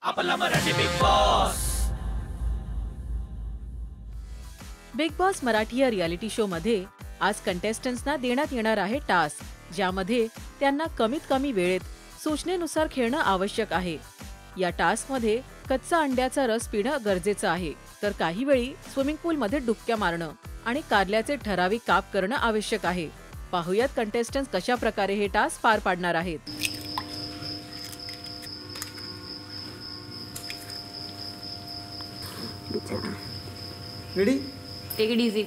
आपला Marathi big boss. Big boss Marathi या reality show मध्ये आज कंटेस्टंट्सना देण्यात येणार आहे टास्क, ज्यामध्ये त्यांना कमीत कमी वेळेत सूचनेनुसार खेळणं आवश्यक आहे. या टास्क मध्ये कच्चा अंड्याचा रस पिणं गरजेचं आहे, तर काही वेळी स्विमिंग पूल मध्ये डुबक्या मारणं आणि कारल्याचे ठराविक काप करणं आवश्यक आहे. पाहुयात कंटेस्टंट्स कशा प्रकारे हे टास्क पार पाडणार आहेत. रेडी? Take it easy.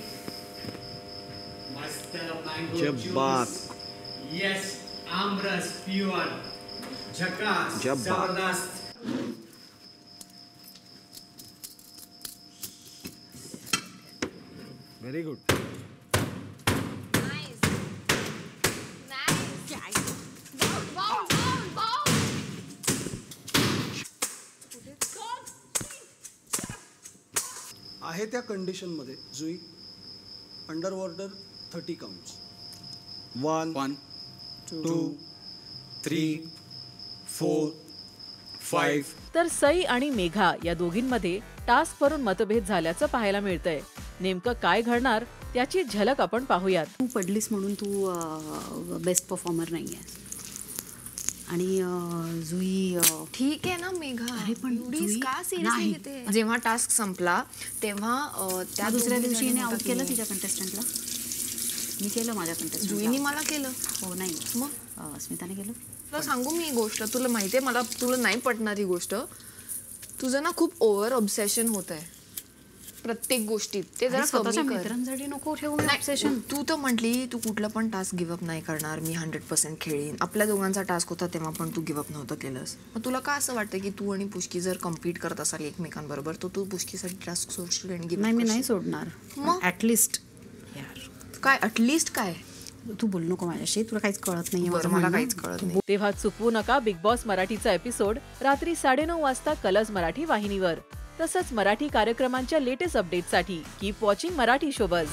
मस्त mango जब्बार. juice. Yes, आमरस प्युअर. झकास. जब्बार. जबरदस्त. Very good. आहे त्या कंडिशन मध्ये जुई अंडर वॉटर 30 काउंट्स. 1 2 3 4 5. तर सई आणि मेघा या दोघींमध्ये टास्क वरून मतभेद झाल्याचं पाहायला मिळतंय. नेमकं काय घडणार त्याची झलक आपण पाहूयात. तू पडलीस म्हणून तू बेस्ट परफॉर्मर नाही आहेस. आणि जुई ठीक आहे ना मेघा, अरे पण एवढी जुई का सिरियसली नाही. घेते? जेव्हा टास्क संपला तेव्हा त्या दुसऱ्या दिवशी हिने आउट केलं तिच्या कंटेस्टंटला. मी केलं माझ्या जुईनी कंटेस्टंटला. मला केलं. हो नाही मग स्मिताने केलं. तुला सांगू मी गोष्ट, तुला माहितीये मला तुला नाही पटणार ही गोष्ट. तुझं ना खूप ओव्हर ऑब्सेशन होत आहे प्रत्येक गोष्टीत. ते जरा स्वतःच्या कमी कर. मित्रांसाठी नको ठेवू नाही, ऑब्सेशन. तू तर म्हटली तू कुठला पण टास्क गिव्हअप नाही करणार, मी 100% खेळीन. आपल्या दोघांचा टास्क होता तेव्हा पण तू गिव्हअप नव्हतं केलंस. मग तुला का असं वाटतं की तू आणि पुष्की जर कम्पीट करत असाल एकमेकांबरोबर तर तू पुष्कीसाठी टास्क सोडशील आणि नाही मी नाही गिव्हअप सोडणार. मग? ऍटलिस्ट यार काय ॲटलिस्ट काय? तू बोलू नको माझ्याशी. तुला काहीच कळत नाही. बरं, मला काहीच कळत नाही. तेव्हा चुकवू नका बिग बॉस मराठीचा एपिसोड रात्री 9:30 वाजता कलर्स मराठी वाहिनीवर. तसंच मराठी कार्यक्रमांच्या लेटेस्ट अपडेटसाठी कीप वॉचिंग मराठी शोबज.